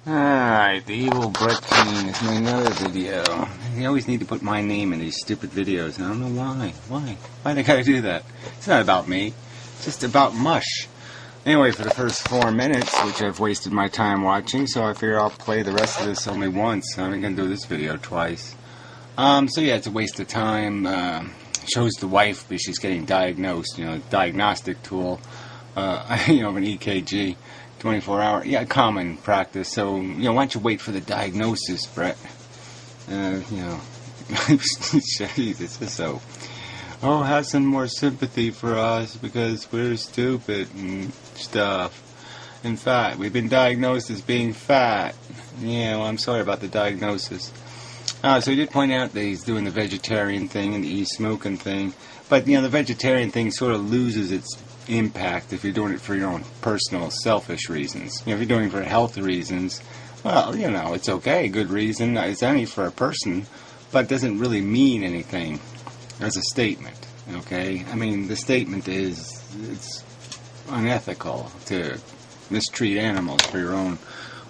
Alright, the evil Brett King is my another video. You always need to put my name in these stupid videos, and I don't know why. Why they gotta do that? It's not about me. It's just about mush. Anyway, for the first 4 minutes, which I've wasted my time watching, so I figure I'll play the rest of this only once. I'm gonna do this video twice. So yeah, it's a waste of time. Shows the wife, but she's getting diagnosed, diagnostic tool, of an EKG. 24-hour, common practice. So, why don't you wait for the diagnosis, Brett? Jesus, it's so. Oh, have some more sympathy for us because we're stupid and stuff. In fact, we've been diagnosed as being fat. Yeah, well, I'm sorry about the diagnosis. So he did point out that he's doing the vegetarian thing and the e-smoking thing. But, the vegetarian thing sort of loses its impact if you're doing it for your own personal, selfish reasons. If you're doing it for health reasons, well, it's okay, good reason. It's only for a person, but it doesn't really mean anything as a statement, okay? I mean, the statement is it's unethical to mistreat animals for your own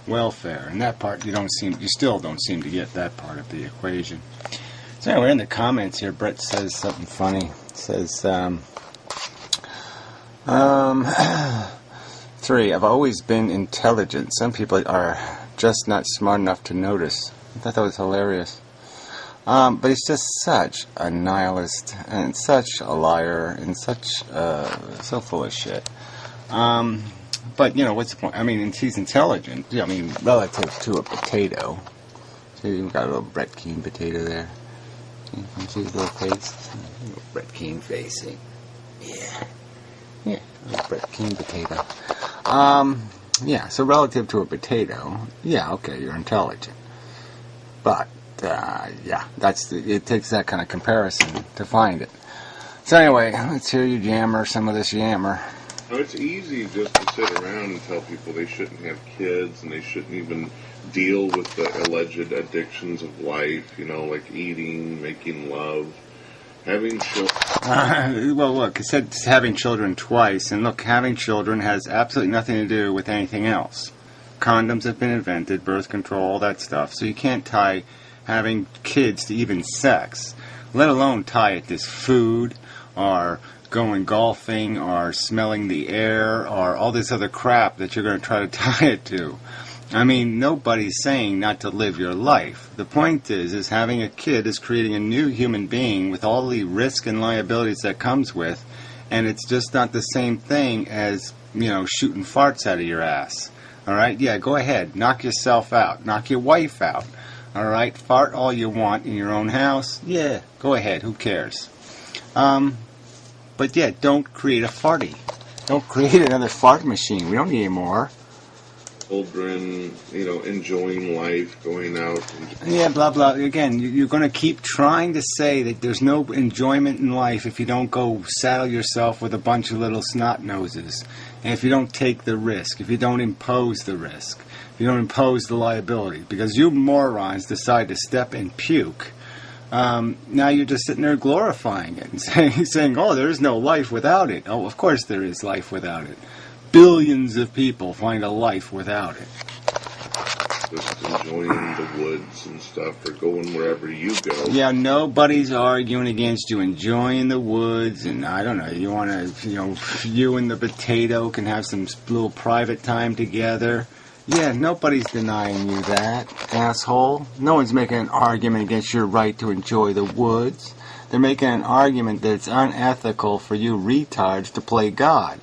welfare, and that part you still don't seem to get that part of the equation. So anyway, in the comments here, Brett says something funny. It says, 3. I've always been intelligent. Some people are just not smart enough to notice. I thought that was hilarious. But he's just such a nihilist and such a liar and such so full of shit. But what's the point? I mean, he's intelligent. I mean, relative to a potato. See, you've got a little Brett Keane potato there. You see his little face? Little Brett Keane facing. Yeah, Brett King potato. So relative to a potato, okay, you're intelligent. But, it takes that kind of comparison to find it. So anyway, let's hear you jammer some of this yammer. It's easy just to sit around and tell people they shouldn't have kids and they shouldn't even deal with the alleged addictions of life, like eating, making love. Having children. Well, look, it said having children twice, and look, having children has absolutely nothing to do with anything else. Condoms have been invented, birth control, all that stuff, so you can't tie having kids to even sex, let alone tie it to food, or going golfing, or smelling the air, or all this other crap that you're going to try to tie it to. I mean, nobody's saying not to live your life. The point is having a kid is creating a new human being with all the risk and liabilities that comes with, and it's just not the same thing as, shooting farts out of your ass. Alright? Yeah, go ahead. Knock yourself out. Knock your wife out. Alright? Fart all you want in your own house. Yeah, go ahead. Who cares? But yeah, don't create a farty. Don't create another fart machine. We don't need any more. Children, enjoying life, going out. Yeah, blah, blah. Again, you're going to keep trying to say that there's no enjoyment in life if you don't go saddle yourself with a bunch of little snot noses. And if you don't take the risk, if you don't impose the risk, if you don't impose the liability. Because you morons decide to step and puke. Now you're just sitting there glorifying it and saying, oh, there is no life without it. Oh, of course there is life without it. Billions of people find a life without it. Just enjoying the woods and stuff, or going wherever you go. Yeah, nobody's arguing against you enjoying the woods, and I don't know, you want to, you and the potato can have some little private time together. Yeah, nobody's denying you that, asshole. No one's making an argument against your right to enjoy the woods. They're making an argument that it's unethical for you retards to play God.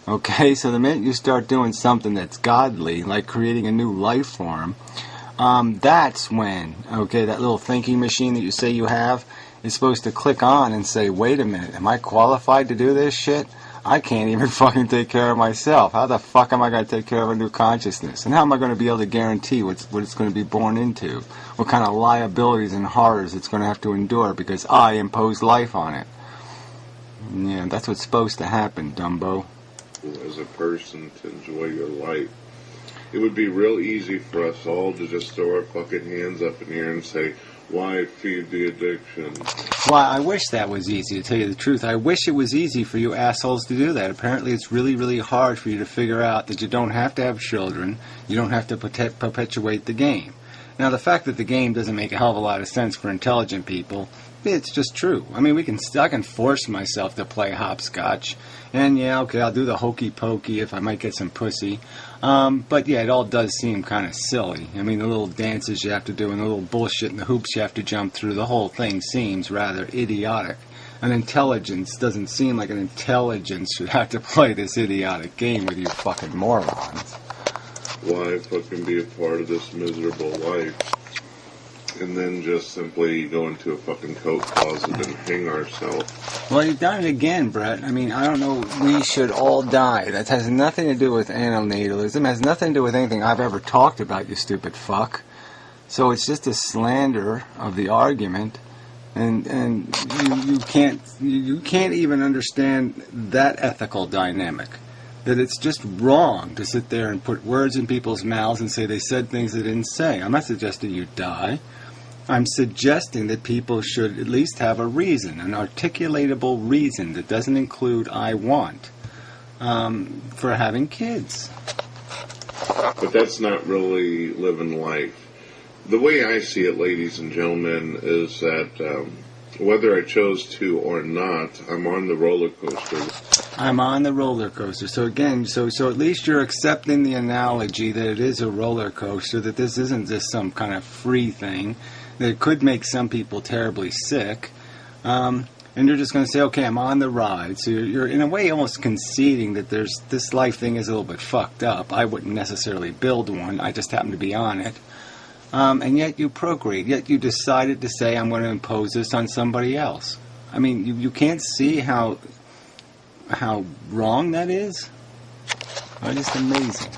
Okay, so the minute you start doing something that's godly, like creating a new life form, that's when, that little thinking machine that you say you have is supposed to click on and say, wait a minute, am I qualified to do this shit? I can't even fucking take care of myself. How the fuck am I going to take care of a new consciousness? And how am I going to be able to guarantee what it's going to be born into? What kind of liabilities and horrors it's going to have to endure because I imposed life on it? Yeah, that's what's supposed to happen, Dumbo. As a person to enjoy your life. It would be real easy for us all to just throw our fucking hands up in the air and say, Why feed the addiction? Well, I wish that was easy, to tell you the truth. I wish it was easy for you assholes to do that. Apparently it's really, really hard for you to figure out that you don't have to have children. You don't have to perpetuate the game. Now, the fact that the game doesn't make a hell of a lot of sense for intelligent people, it's just true. I mean, I can force myself to play hopscotch. And, yeah, okay, I'll do the hokey pokey if I might get some pussy. But, yeah, it all does seem kind of silly. I mean, the little dances you have to do and the little bullshit and the hoops you have to jump through, the whole thing seems rather idiotic. An intelligence doesn't seem like an intelligence should have to play this idiotic game with you fucking morons. Why fucking be a part of this miserable life? And then just simply go into a fucking coat closet and hang ourselves. Well, you've done it again, Brett. I mean, I don't know. We should all die. That has nothing to do with antinatalism. It has nothing to do with anything I've ever talked about, you stupid fuck. So it's just a slander of the argument, and you can't even understand that ethical dynamic. That it's just wrong to sit there and put words in people's mouths and say they said things they didn't say. I'm not suggesting you die. I'm suggesting that people should at least have a reason, an articulatable reason that doesn't include I want, for having kids. But that's not really living life. The way I see it, ladies and gentlemen, is that whether I chose to or not, I'm on the roller coaster. I'm on the roller coaster. So again, so at least you're accepting the analogy that it is a roller coaster, that this isn't just some kind of free thing, that it could make some people terribly sick. And you're just going to say, okay, I'm on the ride. So you're in a way almost conceding that this life thing is a little bit fucked up. I wouldn't necessarily build one. I just happen to be on it. And yet you procreate. Yet you decided to say, I'm going to impose this on somebody else. I mean, you can't see how wrong that is. It's just amazing.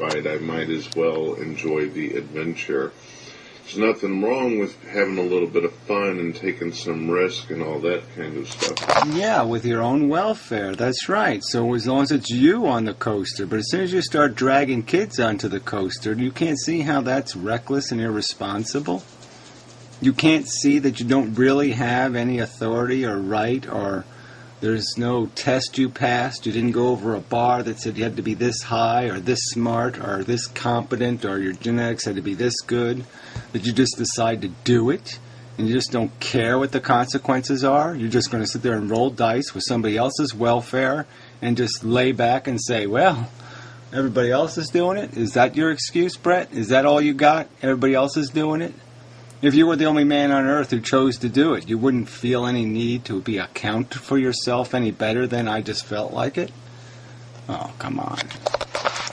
Right, I might as well enjoy the adventure. There's nothing wrong with having a little bit of fun and taking some risk and all that kind of stuff. Yeah, with your own welfare, that's right. So as long as it's you on the coaster, but as soon as you start dragging kids onto the coaster, you can't see how that's reckless and irresponsible. You can't see that you don't really have any authority or right, or there's no test you passed. You didn't go over a bar that said you had to be this high or this smart or this competent or your genetics had to be this good. That you just decide to do it and you just don't care what the consequences are. You're just going to sit there and roll dice with somebody else's welfare and just lay back and say, well, everybody else is doing it. Is that your excuse, Brett? Is that all you got? Everybody else is doing it? If you were the only man on earth who chose to do it, you wouldn't feel any need to account for yourself any better than I just felt like it? Oh, come on.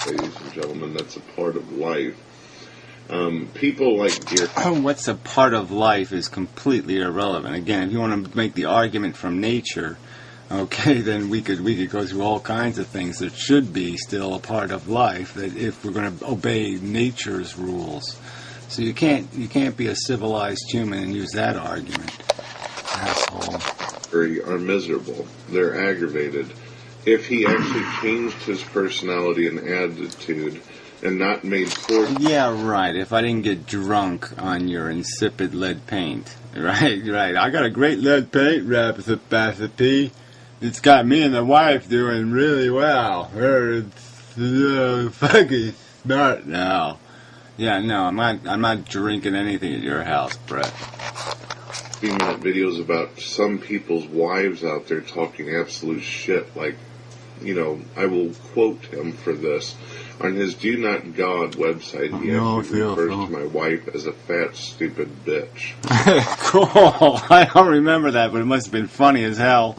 Ladies and gentlemen, that's a part of life. People like deer. What's a part of life is completely irrelevant. Again, if you want to make the argument from nature, okay, then we could go through all kinds of things that should be still a part of life, that if we're going to obey nature's rules. So you can't be a civilized human and use that argument, asshole. Are miserable. They're aggravated. If he actually changed his personality and attitude and not made poor... Yeah, right. If I didn't get drunk on your insipid lead paint. Right. I got a great lead paint recipe. It's got me and the wife doing really well. We're fucking smart now. Yeah, no, I'm not drinking anything at your house, Brett. 3-minute videos about some people's wives out there talking absolute shit. Like, I will quote him for this. On his Do Not God website, he actually refers to my wife as a fat, stupid bitch. Cool. I don't remember that, but it must have been funny as hell.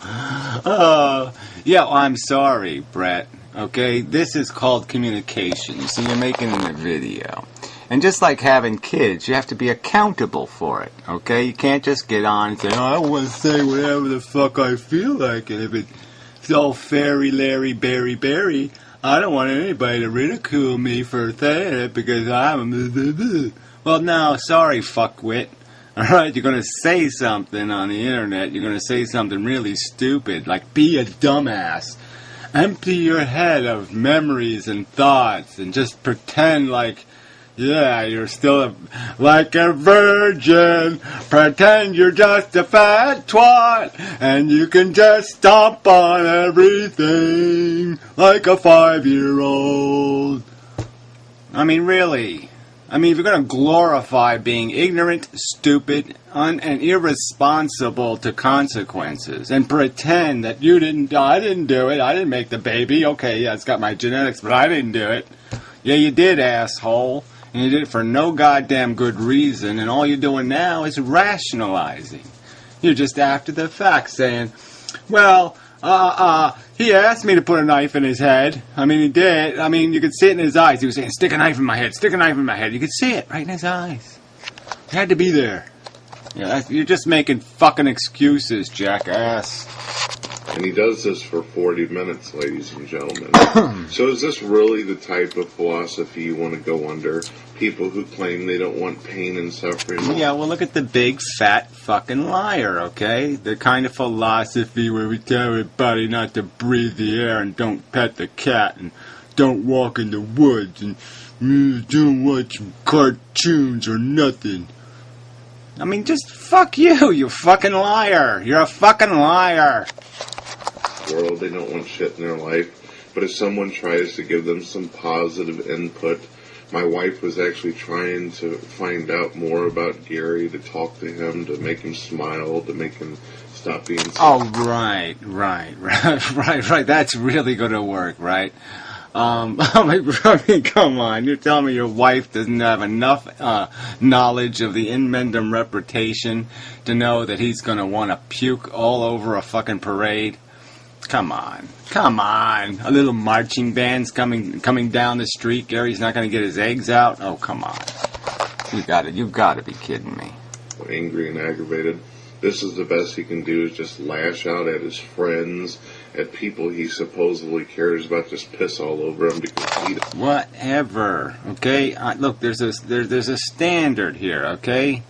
Yeah, I'm sorry, Brett. Okay, this is called communication. You see, you're making a video. And just like having kids, you have to be accountable for it, okay? You can't just get on and say, oh, I want to say whatever the fuck I feel like. And if it's all fairy, Larry, Berry, I don't want anybody to ridicule me for saying it because I'm a... Well, no, sorry, fuckwit. All right, you're going to say something on the internet. You're going to say something really stupid, like be a dumbass. Empty your head of memories and thoughts and just pretend like Yeah, you're still like a virgin. Pretend you're just a fat twat, and you can just stomp on everything like a 5-year-old. I mean, really. I mean, if you're going to glorify being ignorant, stupid, and irresponsible to consequences, and pretend that I didn't do it, I didn't make the baby, okay, yeah, it's got my genetics, but I didn't do it. Yeah, you did, asshole. And you did it for no goddamn good reason, and all you're doing now is rationalizing. You're just after the fact saying, well, he asked me to put a knife in his head. I mean, he did. I mean, you could see it in his eyes. He was saying, stick a knife in my head, stick a knife in my head. You could see it right in his eyes. It had to be there. Yeah, you're just making fucking excuses, jackass. And he does this for 40 minutes, ladies and gentlemen. So is this really the type of philosophy you want to go under? People who claim they don't want pain and suffering? Yeah, well, look at the big, fat fucking liar, okay? The kind of philosophy where we tell everybody not to breathe the air and don't pet the cat and don't walk in the woods and don't watch cartoons or nothing. I mean, just fuck you, you fucking liar. You're a fucking liar. World, they don't want shit in their life, but if someone tries to give them some positive input, my wife was actually trying to find out more about Gary, to talk to him, to make him smile, to make him stop being so... Oh, right. That's really going to work, right? I mean, come on. You're telling me your wife doesn't have enough knowledge of the Inmendham reputation to know that he's going to want to puke all over a fucking parade? Come on. A little marching band's coming down the street. Gary's not going to get his eggs out. Oh, come on. You got to be kidding me. Angry and aggravated. This is the best he can do, is just lash out at his friends, at people he supposedly cares about, just piss all over him because he... Whatever. Okay? Look, there's a standard here, okay?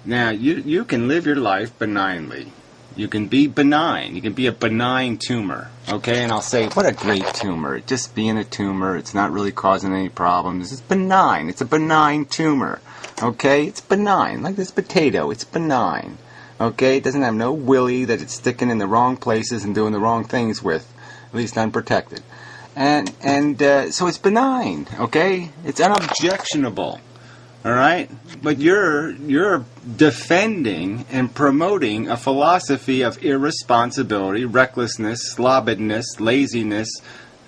Now, you can live your life benignly. You can be benign. You can be a benign tumor, okay? And I'll say, what a great tumor. Just being a tumor, it's not really causing any problems. It's benign. It's a benign tumor, okay? It's benign. Like this potato, it's benign, okay? It doesn't have no willy that it's sticking in the wrong places and doing the wrong things with, at least unprotected. And so it's benign, okay? It's unobjectionable. All right, but you're defending and promoting a philosophy of irresponsibility, recklessness, slobbiness, laziness.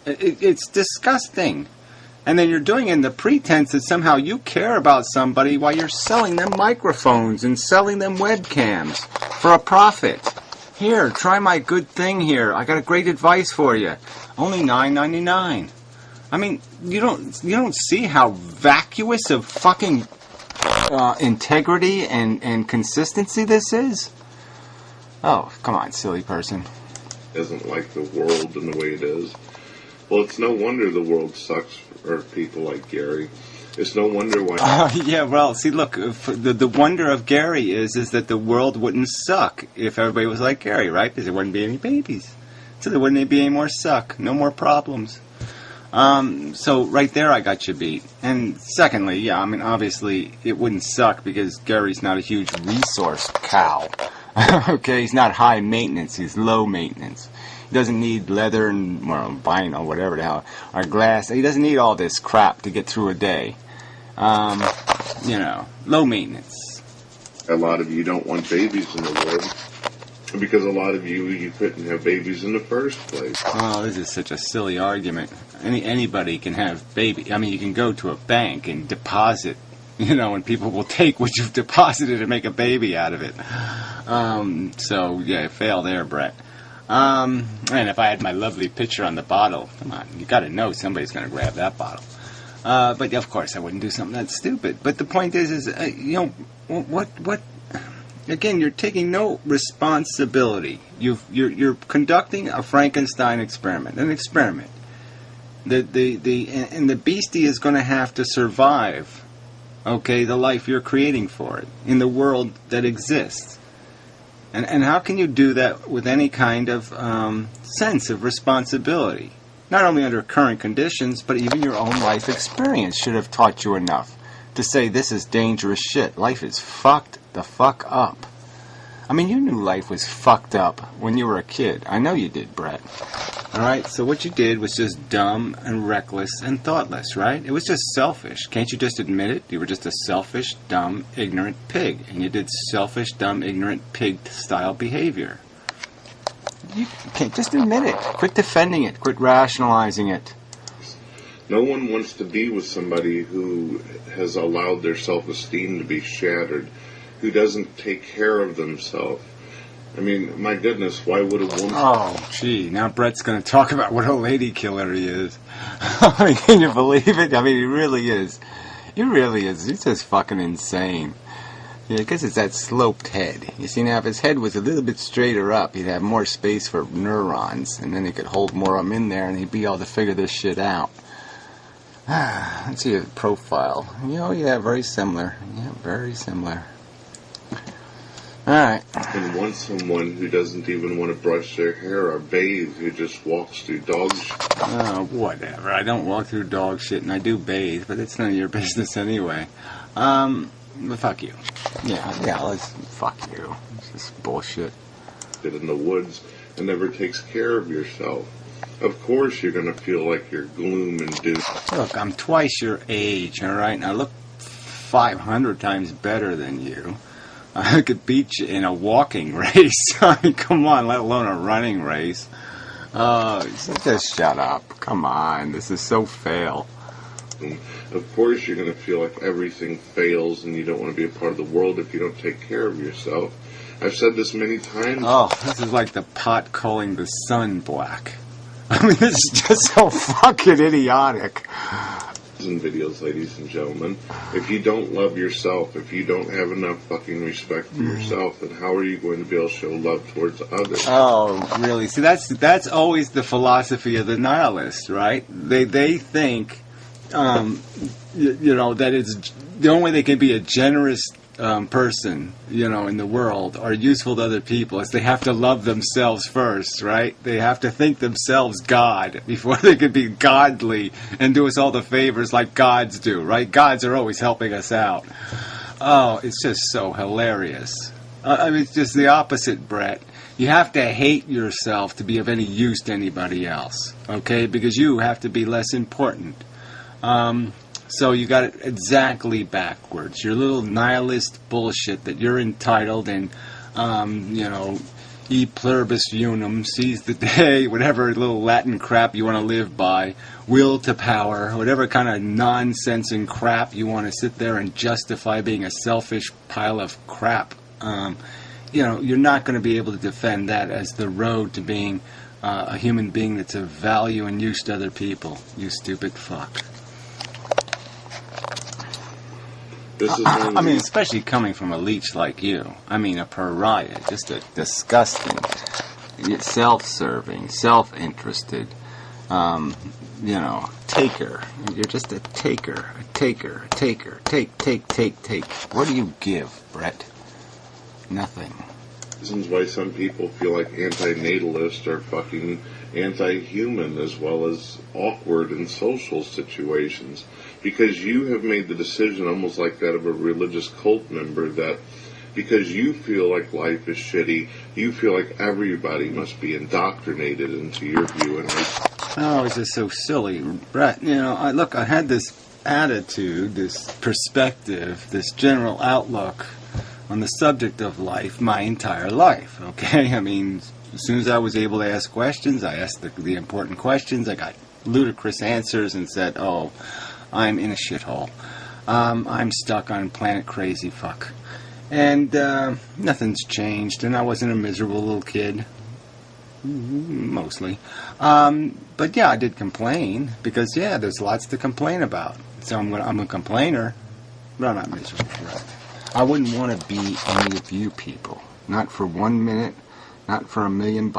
It's disgusting. And then you're doing it in the pretense that somehow you care about somebody while you're selling them microphones and selling them webcams for a profit. Here, try my good thing here. I got a great advice for you. Only $9.99. I mean, you don't see how vacuous of fucking integrity and consistency this is? Oh, come on, silly person. Doesn't like the world and the way it is. Well, it's no wonder the world sucks for people like Gary. It's no wonder why... yeah, well, see, look, the wonder of Gary is that the world wouldn't suck if everybody was like Gary, right? Because there wouldn't be any babies. So there wouldn't be any more suck, no more problems. So right there I got you beat. And secondly, yeah, I mean, obviously it wouldn't suck because Gary's not a huge resource cow. Okay, he's not high maintenance, he's low maintenance. He doesn't need leather and, well, vinyl, whatever the hell, or glass. He doesn't need all this crap to get through a day. Low maintenance. A lot of you don't want babies in the world. Because a lot of you couldn't have babies in the first place. Oh, this is such a silly argument. Anybody can have baby. I mean, you can go to a bank and deposit, and people will take what you've deposited and make a baby out of it. So, yeah, fail there, Brett. And if I had my lovely picture on the bottle, come on, you got to know somebody's going to grab that bottle. But, of course, I wouldn't do something that stupid. But the point is what... Again, you're taking no responsibility. You're conducting a Frankenstein experiment, an experiment. And the beastie is going to have to survive, okay, the life you're creating for it in the world that exists. And how can you do that with any kind of sense of responsibility? Not only under current conditions, but even your own life experience should have taught you enough to say this is dangerous shit. Life is fucked the fuck up. I mean, you knew life was fucked up when you were a kid. I know you did, Brett. Alright, so what you did was just dumb and reckless and thoughtless, right? It was just selfish. Can't you just admit it? You were just a selfish, dumb, ignorant pig. And you did selfish, dumb, ignorant, pig-style behavior. You can't just admit it. Quit defending it. Quit rationalizing it. No one wants to be with somebody who has allowed their self-esteem to be shattered, who doesn't take care of themselves. I mean, my goodness, why would a woman... Oh, gee, now Brett's going to talk about what a lady killer he is. I mean, can you believe it? I mean, he really is. He really is. He's just fucking insane. Yeah, I guess it's that sloped head. You see, now, if his head was a little bit straighter up, he'd have more space for neurons, and then he could hold more of them in there, and he'd be able to figure this shit out. Let's see his profile. Oh, yeah, very similar. Yeah, very similar. Alright. And want someone who doesn't even want to brush their hair or bathe, who just walks through dog shit. Oh, whatever. I don't walk through dog shit, and I do bathe, but it's none of your business anyway. Fuck you. Yeah, let's fuck you. It's just bullshit. In the woods and never takes care of yourself. Of course you're going to feel like you're gloom and doom. Look, I'm twice your age, alright? And I look 500 times better than you. I could beat you in a walking race. I mean, come on, let alone a running race. Just shut up. Come on, this is so fail. Of course you're going to feel like everything fails and you don't want to be a part of the world if you don't take care of yourself. I've said this many times. Oh, this is like the pot calling the sun black. I mean, this is just so fucking idiotic. In videos, ladies and gentlemen, if you don't love yourself, if you don't have enough fucking respect for yourself, then how are you going to be able to show love towards others? Oh, really? See, that's always the philosophy of the nihilists, right? They think, you know, that it's the only way they can be a generous person, you know, in the world or useful to other people is they have to love themselves first, right? They have to think themselves God before they can be godly and do us all the favors like gods do, right? Gods are always helping us out. Oh, it's just so hilarious. I mean, it's just the opposite, Brett. You have to hate yourself to be of any use to anybody else, okay? Because you have to be less important. So you got it exactly backwards. Your little nihilist bullshit that you're entitled and, you know, e pluribus unum, seize the day, whatever little Latin crap you want to live by, will to power, whatever kind of nonsense and crap you want to sit there and justify being a selfish pile of crap. You know, you're not going to be able to defend that as the road to being a human being that's of value and use to other people. You stupid fuck. I mean, especially coming from a leech like you. I mean, a pariah. Just a disgusting, self-serving, self-interested, you know, taker. You're just a taker. A taker. A taker. Take. What do you give, Brett? Nothing. Reasons why some people feel like anti-natalists are fucking anti-human as well as awkward in social situations. Because you have made the decision, almost like that of a religious cult member, that because you feel like life is shitty, you feel like everybody must be indoctrinated into your view. And oh, it's just so silly, Brett. You know, I had this attitude, this perspective, this general outlook on the subject of life my entire life, okay? I mean, as soon as I was able to ask questions, I asked the important questions, I got ludicrous answers and said, oh, I'm in a shithole. I'm stuck on planet crazy fuck. And nothing's changed, and I wasn't a miserable little kid. Mostly. But yeah, I did complain, because yeah, there's lots to complain about. So I'm a complainer, but I'm not miserable for it. I wouldn't want to be any of you people. Not for 1 minute, not for $1 million.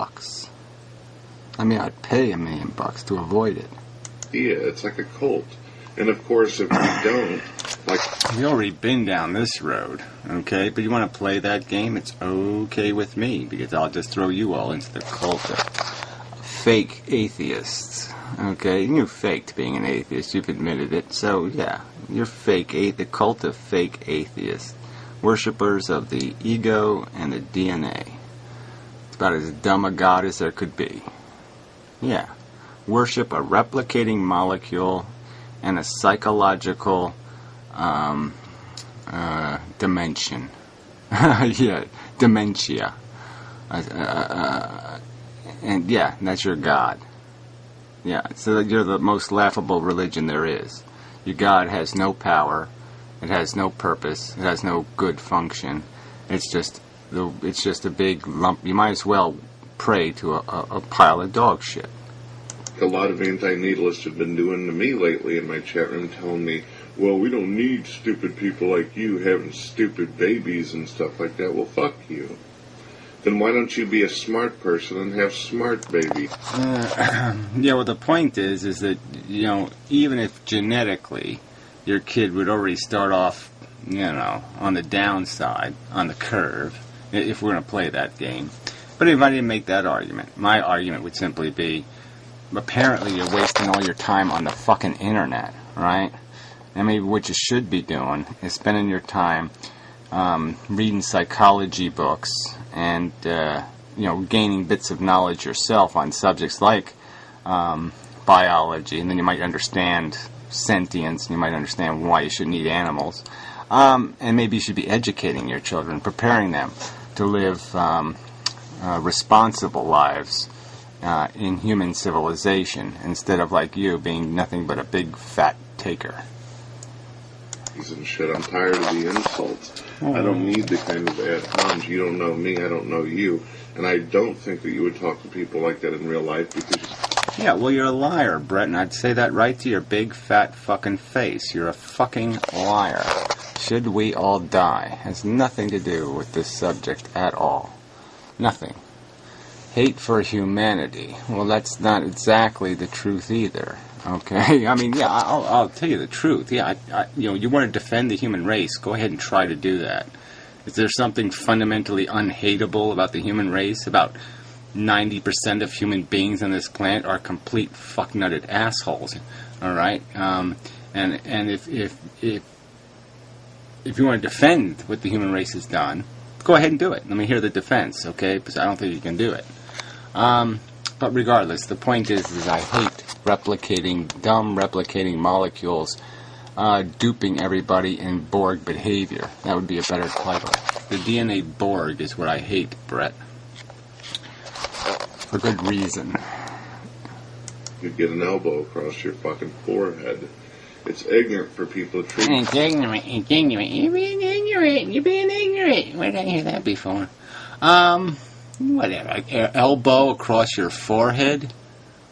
I mean, I'd pay $1 million to avoid it. Yeah, it's like a cult. And of course, if you don't, like... You've already been down this road, okay? But you want to play that game? It's okay with me, because I'll just throw you all into the cult of fake atheists. Okay, you faked being an atheist. You've admitted it. So, yeah, you're fake the cult of fake atheists. Worshippers of the ego and the DNA. It's about as dumb a god as there could be. Yeah. Worship a replicating molecule and a psychological dimension. Yeah, dementia. And yeah, that's your god. Yeah, so you're the most laughable religion there is. Your god has no power, it has no purpose, it has no good function. It's just a big lump. You might as well pray to a pile of dog shit. A lot of anti-natalists have been doing to me lately in my chat room, telling me, well, we don't need stupid people like you having stupid babies and stuff like that. Well, fuck you. Then why don't you be a smart person and have smart babies? Yeah, well, the point is that, you know, even if genetically your kid would already start off, you know, on the downside, on the curve, if we're going to play that game. But if I didn't make that argument, my argument would simply be, apparently you're wasting all your time on the fucking internet, right? And maybe what you should be doing is spending your time reading psychology books and, you know, gaining bits of knowledge yourself on subjects like biology, and then you might understand sentience, and you might understand why you shouldn't eat animals. And maybe you should be educating your children, preparing them to live responsible lives in human civilization, instead of like you being nothing but a big fat taker. And shit, I'm tired of the insults. I don't need the kind of ad homs. You don't know me, I don't know you. And I don't think that you would talk to people like that in real life because... Yeah, well, you're a liar, Brett, and I'd say that right to your big fat fucking face. You're a fucking liar. Should we all die? Has nothing to do with this subject at all. Nothing. Hate for humanity. Well, that's not exactly the truth either. Okay, I mean, yeah, I'll tell you the truth. Yeah, you know, you want to defend the human race, go ahead and try to do that. Is there something fundamentally unhateable about the human race? About 90% of human beings on this planet are complete fuck-nutted assholes. All right, and if you want to defend what the human race has done, go ahead and do it. Let me hear the defense, okay? Because I don't think you can do it. But regardless, the point is I hate dumb replicating molecules, duping everybody in Borg behavior. That would be a better title. The DNA Borg is what I hate, Brett. For good reason. You'd get an elbow across your fucking forehead. It's ignorant for people to treat... It's ignorant. You're being ignorant. Where did I hear that before? Whatever. Elbow across your forehead?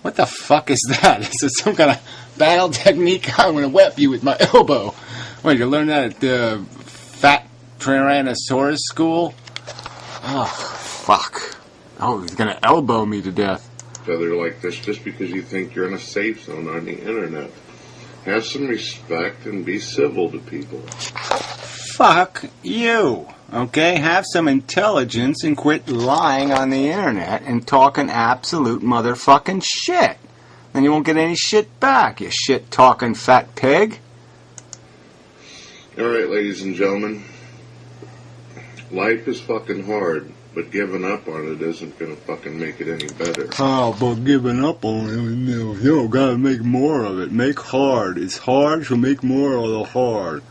What the fuck is that? Is it some kind of battle technique? I'm going to whip you with my elbow. Wait, you learned that at the Fat Tyrannosaurus School? Oh, fuck. Oh, he's going to elbow me to death. They're like this just because you think you're in a safe zone on the internet. Have some respect and be civil to people. Fuck you. Okay, have some intelligence and quit lying on the internet and talking absolute motherfucking shit. Then you won't get any shit back, you shit-talking fat pig. Alright, ladies and gentlemen. Life is fucking hard, but giving up on it isn't gonna fucking make it any better. Oh, but giving up on it, you gotta make more of it. Make hard. It's hard, so make more of the hard.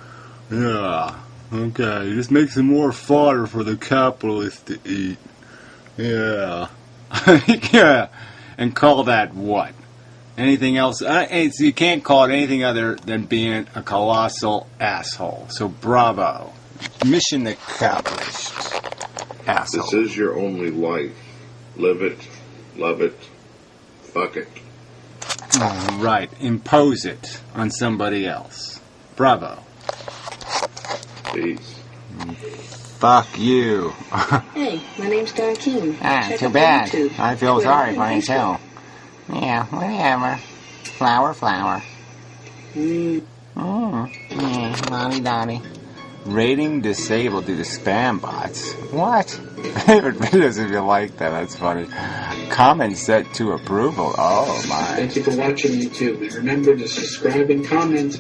Yeah. Okay, just make some more fodder for the capitalists to eat. Yeah. Yeah. And call that what? Anything else? You can't call it anything other than being a colossal asshole. So bravo. Mission accomplished. Asshole. This is your only life. Live it. Love it. Fuck it. Right. Impose it on somebody else. Bravo. Peace. Fuck you. Hey, my name's Don Keene. Check Too out bad. YouTube. I feel Twitter, sorry and for you Facebook. too. Yeah, whatever. Flower. Lottie-dottie. Rating disabled due to spam bots. What? Favorite videos if you like that. That's funny. Comment set to approval. Oh my. Thank you for watching YouTube. And remember to subscribe and comment.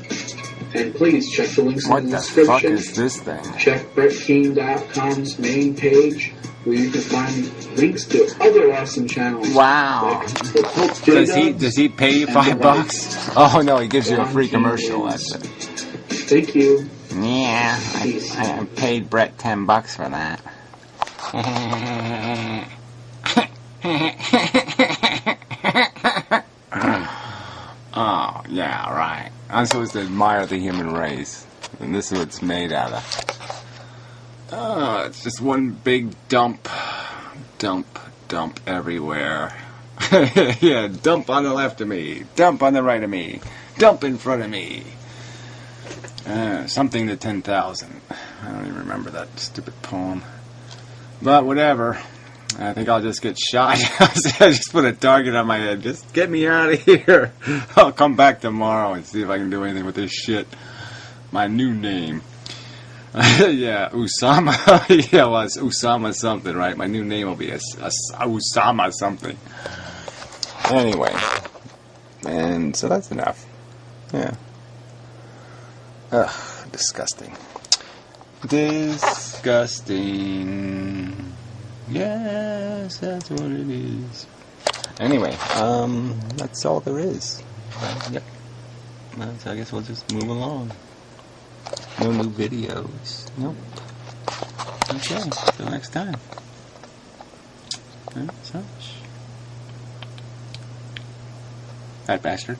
And please check the links in the description. What the fuck is this thing? Check BrettKeen.com's main page, where you can find links to other awesome channels. Wow. Like Does he pay you $5? Oh no, he gives you a free commercial. That's it. Thank you. Yeah, I paid Brett $10 for that. Oh, yeah, right. I'm supposed to admire the human race. And this is what it's made out of. Oh, it's just one big dump. Dump everywhere. Yeah, dump on the left of me. Dump on the right of me. Dump in front of me. Something to 10,000. I don't even remember that stupid poem. But whatever. I think I'll just get shot. I just put a target on my head. Just get me out of here. I'll come back tomorrow and see if I can do anything with this shit. My new name. Yeah, Usama. Yeah, well, it's Usama something, right? My new name will be Usama something. Anyway. And so that's enough. Yeah. Ugh, disgusting. Disgusting. Yes, that's what it is. Anyway, that's all there is. Yep. So I guess we'll just move along. No new videos. Nope. Okay, till next time. Such. That bastard.